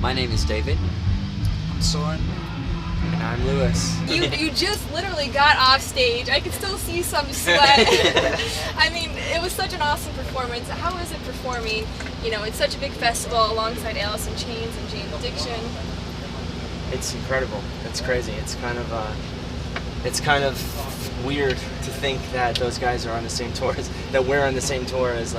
My name is David. I'm Soren. And I'm Lewis. You just literally got off stage. I could still see some sweat. I mean, it was such an awesome performance. How is it performing, it's such a big festival alongside Alice in Chains and Jane's Addiction? It's incredible. It's crazy. It's kind of weird to think that those guys are on the same tour that we're on the same tour as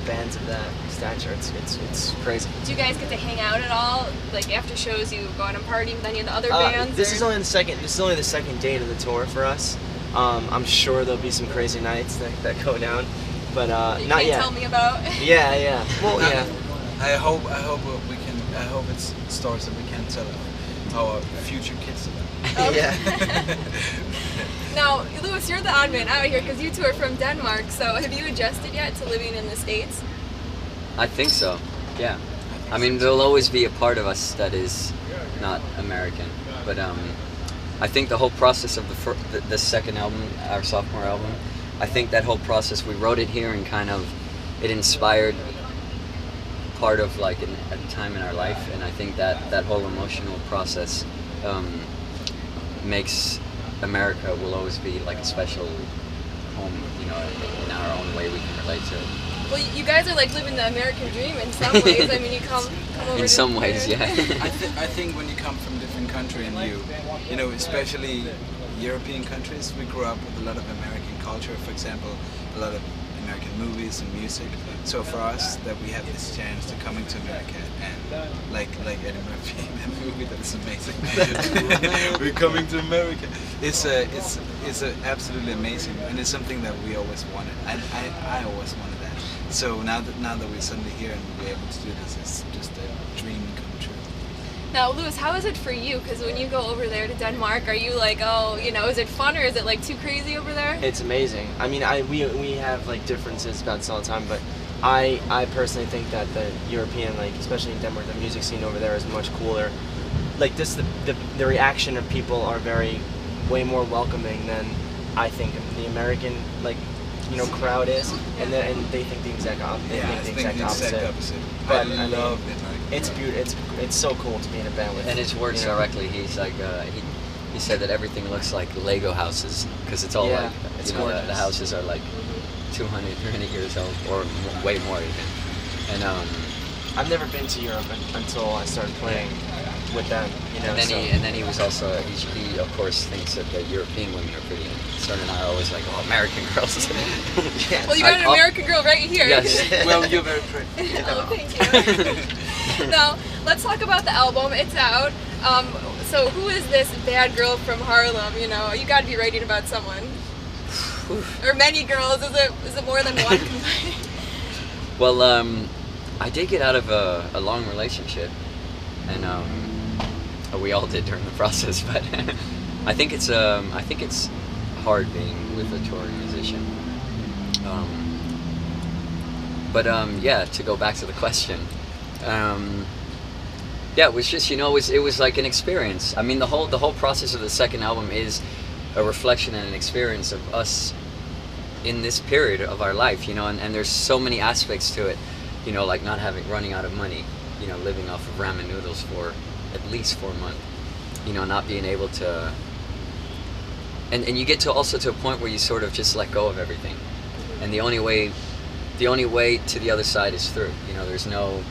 bands of that stature. It's crazy. Do you guys get to hang out at all? Like after shows, you go out and party with any of the other bands? This is only the second date of the tour for us. I'm sure there'll be some crazy nights that go down, but you not can't yet. Tell me about. Yeah. Well, yeah. I hope it's stories that we can tell our future kids about. Okay. Yeah. Now, Lewis, you're the odd man out here because you two are from Denmark. So have you adjusted yet to living in the States? I think so. Yeah. I mean, there'll always be a part of us that is not American, but I think the whole process of the second album, our sophomore album, I think that whole process, we wrote it here and it inspired part of a time in our life, and I think that whole emotional process makes America will always be like a special home, in our own way we can relate to it. Well, you guys are like living the American dream in some ways. I mean, you come over. In some ways, yeah. I think when you come from a different country and especially European countries, we grew up with a lot of American culture. For example, a lot of American movies and music. So for us, that we have this chance to coming to America and like Eddie Murphy, that movie that is amazing. We're coming to America. It's absolutely amazing, and it's something that we always wanted. I always wanted that. So now that we're suddenly here and we're able to do this, it's just a dream come true. Now, Lewis, how is it for you? Because when you go over there to Denmark, are you like, is it fun or is it like too crazy over there? It's amazing. I mean, we have differences about this all the time, but I personally think that the European, especially in Denmark, the music scene over there is much cooler. The reaction of people are way more welcoming than I think the American crowd is, and they think the exact opposite. But I love it. It's beautiful. It's so cool to be in a band with. And his words directly, he's like, he said that everything looks like Lego houses because it's all the houses are 200, 300 years old or way more even. And I've never been to Europe until I started playing with them. And then he was also he of course thinks that the European women are pretty. And Stern and I are always like, American girls. Yes. Well, you got an American girl right here. Yes. Well, you're very pretty. Oh, thank you. Now, let's talk about the album. It's out. So who is this bad girl from Harlem? You got to be writing about someone. Or many girls. Is it more than one? Well, I did get out of a long relationship, and we all did during the process. But I think it's hard being with a touring musician. To go back to the question. It was just it was like an experience. I mean, the whole process of the second album is a reflection and an experience of us in this period of our life, and there's so many aspects to it, like running out of money, living off of ramen noodles for at least 4 months, not being able to, and you get to a point where you sort of just let go of everything, and the only way to the other side is through, there's no.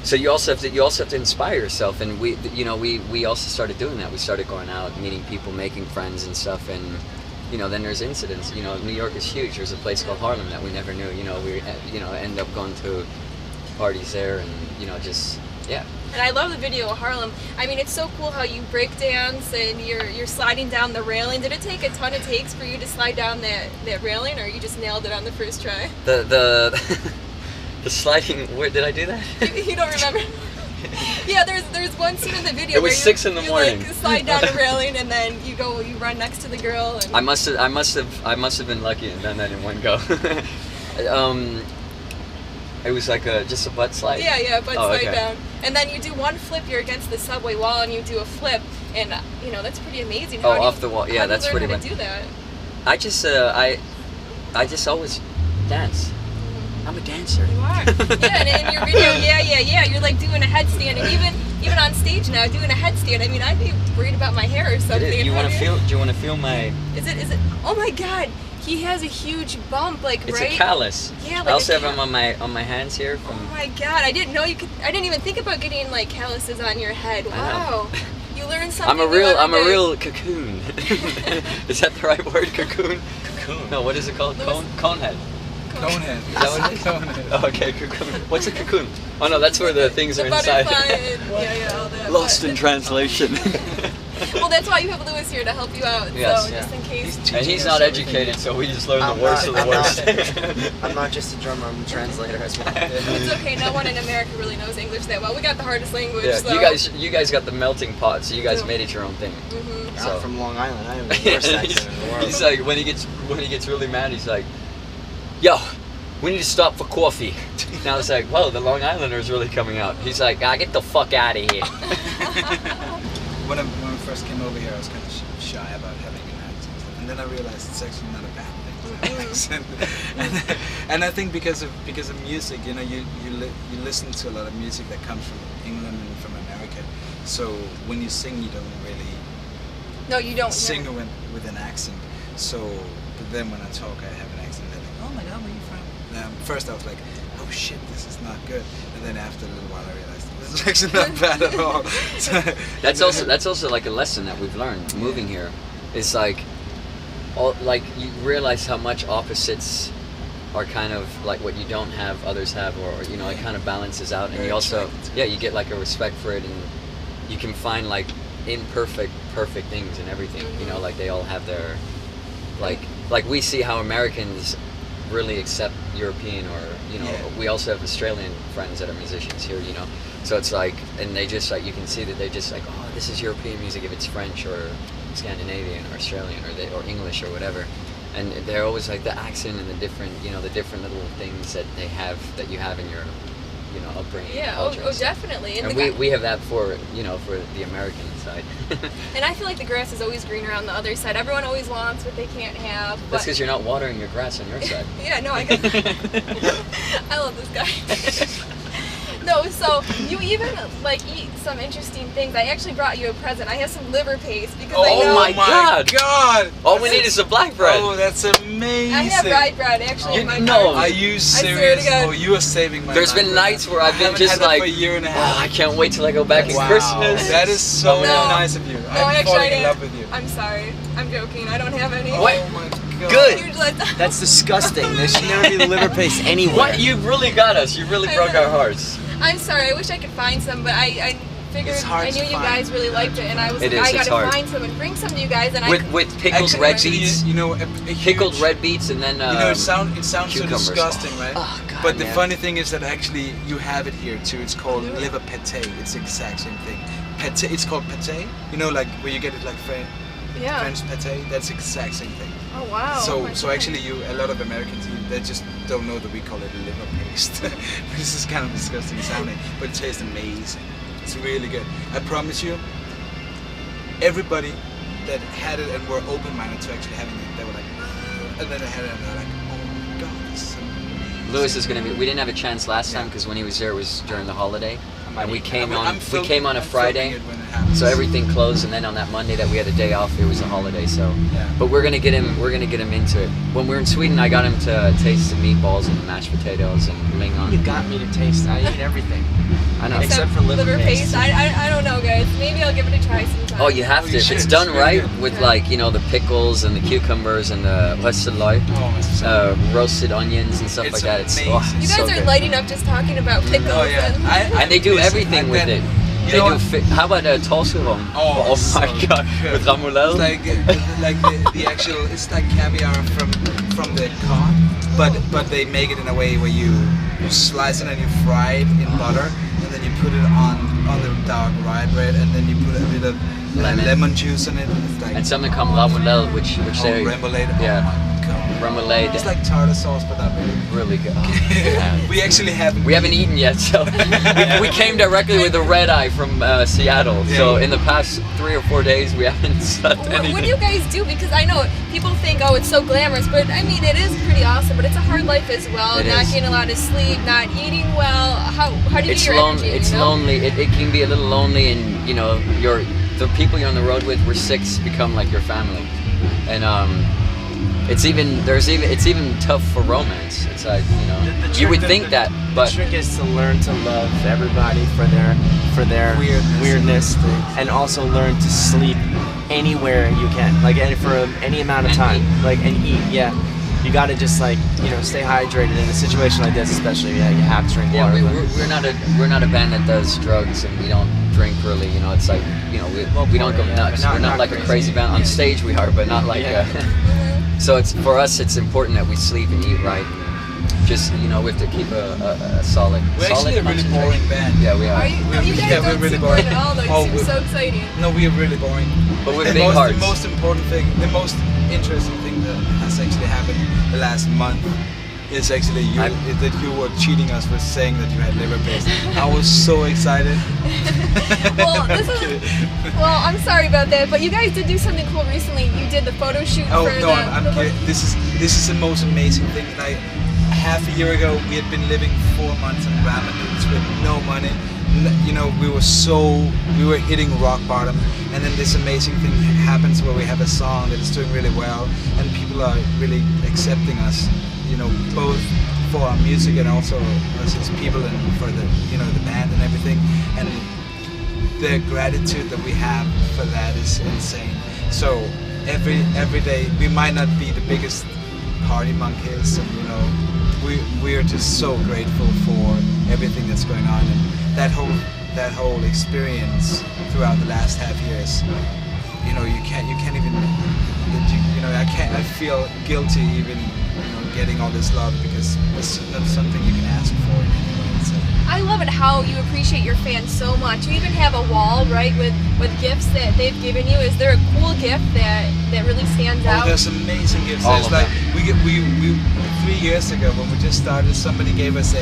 So you also have to inspire yourself, and we also started doing that. We started going out, meeting people, making friends and stuff, and then there's incidents. New York is huge. There's a place called Harlem that we never knew. We end up going to parties there, and yeah. And I love the video of Harlem. I mean, it's so cool how you break dance and you're sliding down the railing. Did it take a ton of takes for you to slide down that railing, or you just nailed it on the first try? The sliding, where did I do that? You don't remember? Yeah, there's one scene in the video it was where 6 in the morning. You slide down a railing and then you run next to the girl. And I must have been lucky and done that in one go. It was just a butt slide. Yeah, butt slide okay. down, and then you do one flip. You're against the subway wall and you do a flip, and that's pretty amazing. Off the wall. Yeah, that's pretty much. How do you learn how to do that? I just always dance. I'm a dancer. You are. Yeah, and in your video, yeah. You're like doing a headstand, and even on stage now, doing a headstand. I mean, I'd be worried about my hair or something. Do you want to feel? Do you want to feel my? Is it? Oh my God, he has a huge bump, like It's right. a callus. Yeah, like I also a have them on my hands here. Oh From my God, I didn't know you could. I didn't even think about getting like calluses on your head. I know. Wow, you learn something. I'm a new every day. real cocoon. Is that the right word, cocoon? Cocoon. No, what is it called? Louis- Conehead. Conehead. Is that what it is? Conehead. Oh, okay, cocoon. What's a cocoon? Oh no, that's where the things The are inside. butterfly and all that. Lost but- in translation. Well, that's why you have Lewis here to help you out. Yes, so just in case. And he's not educated, so we just learn the worst of the worst. I'm not just a drummer, I'm a translator as well. It's okay. No one in America really knows English that well. We got the hardest language. Yeah, so. you guys got the melting pot, so you guys Yeah. made it your own thing. Mhm. So- I'm from Long Island, I have the worst accent in the world. He's like when he gets really mad, he's like, "Yo, we need to stop for coffee." Now it's like, "Whoa, the Long Islander is really coming out." He's like, "Ah, get the fuck out of here." When I first came over here, I was kind of shy about having an accent, and then I realized it's actually not a bad thing to have an accent. And I think because of music, you know, you listen to a lot of music that comes from England and from America. So when you sing, you don't really No, you don't. sing with an accent. So, but then when I talk, I have an accent. They're like, "Oh my God, where are you from?" First I was like, "Oh shit, this is not good," and then after a little while, I realized this is actually not bad at all. So, That's also like a lesson that we've learned moving here. It's like, you realize how much opposites are kind of like what you don't have, others have, or you know, it kind of balances out, and Very you also attractive. you get like a respect for it, and you can find like perfect things in everything. You know, like they all have their like we see how Americans really accept European, or you know, Yeah. we also have Australian friends that are musicians here, you know, so it's like, and they just like, you can see that they just like, oh, this is European music if it's French or Scandinavian or Australian or English or whatever, and they're always like the accent and the different, you know, the different little things that they have that you have in your, you know, upbringing. Yeah. culture Oh, and stuff. definitely. And, And the we have that for, you know, for the American side. and I feel like the grass is always greener on the other side. Everyone always wants what they can't have. That's But because you're not watering your grass on your side. yeah, no, I get I love this guy. No, so you even like eat some interesting things. I actually brought you a present. I have some liver paste because I Oh know my God. God! All we need is the black bread. Oh, that's amazing! I have rye bread actually You in my know- car. Are you swear to serious? God. Oh, you are saving my There's life been right nights now. where I've I been haven't just had that like, for a year and a oh, half. I can't wait till I go back in Wow, Christmas. that is so Oh, nice of you. No, I'm actually, falling I in love didn't. with you. I'm sorry. I'm joking. I don't have any. What? Oh my God. Good. Huge letdown. That's disgusting. There should never be liver paste anywhere. What? You really got us. You really I broke know. our hearts. I'm sorry. I wish I could find some, but I figured It's hard I knew to you find. guys really liked it, and I was It like, is, I it's gotta hard. find some and bring some to you guys. And With pickled Actually, red actually, beets. you know, Pickled huge- red beets and then You know, it sounds so cucumbers. disgusting, right? Oh, God, But the man. funny thing is that actually you have it here too. It's called liver pate. It's the exact same thing. Pate. It's called pate. You know, like where you get it like yeah. French pate. That's the exact same thing. Oh wow. Oh, So, my so God. actually, a lot of Americans, they just don't know that we call it liver paste. This is kind of disgusting sounding, but it tastes amazing. It's really good. I promise you. Everybody that had it and were open-minded to actually having it, they were like, and then they had it and they're like, oh my God, this is so amazing. Lewis is gonna be. We didn't have a chance last time Yeah. because when he was there it was during the holiday, and we came I'm on. We filming- came on a I'm filming Friday, it when it happens. so everything closed, and then on that Monday that we had a day off, it was a holiday. So, Yeah. but we're gonna get him. We're gonna get him into it. When we were in Sweden, I got him to taste the meatballs and the mashed potatoes and lingon. You got me to taste. I eat everything. I know. Except for liver paste. I don't know, guys. Maybe I'll give it a try sometime. Oh, you have Oh, to. you If should. it's It's done really right good. with Yeah. like, you know, the pickles and the cucumbers and the loy, Oh, it's so roasted onions and stuff It's like that. It's amazing. You guys so are good. lighting up just talking about pickles. Oh yeah, And, And they do listen, everything I've with been- it. You They know do. what? How about torskevogn? Oh, it's my so God! good. With ramulel. It's like the actual. It's like caviar from the cod, but they make it in a way where you slice it and you fry it in butter, and then you put it on the dark rye bread, and then you put a bit of Lemon. lemon juice in it. It's like And something called ramulel, which they remoulade. yeah. Oh my God. remoulade. It's like tartar sauce, but not really. Really good. Oh, man. We actually haven't. We haven't eaten yet, so we came directly with the red eye from Seattle. So in the past 3 or 4 days, we haven't slept anything. What do you guys do? Because I know people think, oh, it's so glamorous, but I mean, it is pretty awesome. But it's a hard life as well. It Not is. getting a lot of sleep, not eating well. How do you It's get your lonely. energy? It's you know? lonely. It can be a little lonely, and you know, the people you're on the road with, where 6 become like your family, and it's even tough for romance. It's like, you know, you would think that, but the trick is to learn to love everybody for their weirdness, and also learn to sleep anywhere you can, like for any amount of And time, eat. like and eat. Yeah, you got to just like, you know, stay hydrated in a situation like this, especially. Yeah, you have to drink yeah, water. we're not a band that does drugs, and we don't drink really. You know, it's like, you know, we don't go Yeah, nuts. but We're not like a crazy band on stage. We are, but not like. Yeah. So it's for us. It's important that we sleep and eat right. And just, you know, we have to keep a solid. We're solid actually a really concentration. boring band. Yeah, we are. Are you? No, you guys Yeah, we're don't really seem boring boring. at all. Though. You Oh, seem we're- so exciting. No, we are really boring. But with the big most, hearts. The most important thing, the most interesting thing that has actually happened the last month is actually that you were cheating us with saying that you had liver pills. I was so excited. Well, well, I'm sorry about that, but you guys did do something cool recently. You did the photo shoot Oh for no, I'm the kidding. This is the most amazing thing. Like half a year ago, we had been living 4 months in ramen noodles with no money. You know, we were hitting rock bottom, and then this amazing thing happens where we have a song that is doing really well, and people are really accepting us. You know, both for our music and also us as people, and for the, you know, the band and everything. And the gratitude that we have for that is insane. So every day, we might not be the biggest party monkeys, and you know, we are just so grateful for everything that's going on, and that whole experience throughout the last half years. You know, you can't even, you know, I feel guilty even, you know, getting all this love, because it's not something you can ask for in any way. So. I love it how you appreciate your fans so much. You even have a wall, right, with gifts that they've given you. Is there a cool gift that really stands Oh, out? there's amazing gifts. All There's of like them. we 3 years ago when we just started, somebody gave us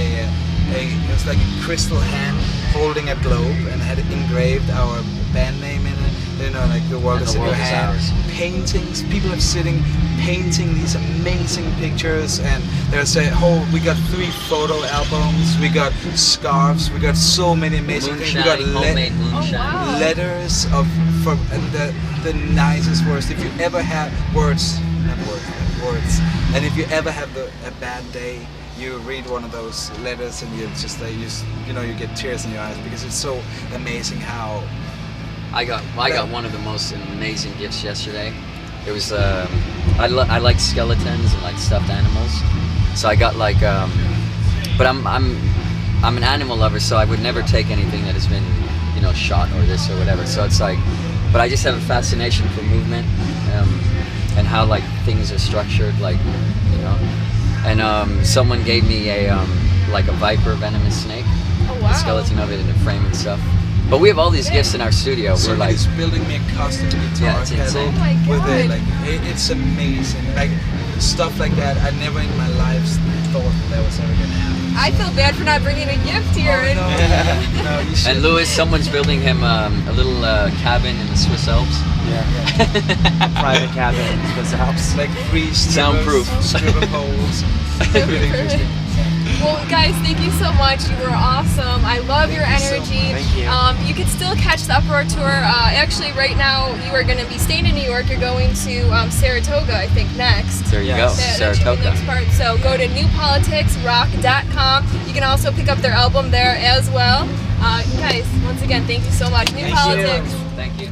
it was like a crystal hand holding a globe and had engraved our band name in it. You know, like the world And is the in your world is hand. ours. Paintings. People are sitting painting these amazing pictures, and there's a whole. We got 3 photo albums. We got scarves. We got so many amazing things. We got Moonshine, homemade moonshine. Oh, wow. letters from and the nicest words. If you ever have words, words, and if you ever have a bad day, you read one of those letters and you just like you know, you get tears in your eyes, because it's so amazing how. I got one of the most amazing gifts yesterday. It was I like skeletons and like stuffed animals, so I got like but I'm an animal lover, so I would never take anything that has been, you know, shot or this or whatever. So it's like, but I just have a fascination for movement and how like things are structured, like, you know. And someone gave me a like a viper venomous snake, Oh, wow. the skeleton of it in a frame and stuff. But we have all these gifts in our studio. We're like, Somebody's building me a custom guitar Yeah, it's pedal insane. Oh my with it. God. Like it's amazing. Like stuff like that, I never in my life thought that was ever gonna happen. I feel bad for not bringing a gift here. Oh, no, no, you should. and Louis, someone's building him a little cabin in the Swiss Alps. Yeah. Private cabin in the Swiss Alps. Like 3 Soundproof. scribble poles. Really interesting. Well, guys, thank you so much. You were awesome. I love your Thank you so energy. much. Thank you. You can still catch the Uproar tour. Actually, right now you are going to be staying in New York. You're going to Saratoga, I think, next. There you Yes. go, That's your Saratoga. next part. So go to newpoliticsrock.com. You can also pick up their album there as well. Guys, once again, thank you so much. New Thank you. Politics. Thank you.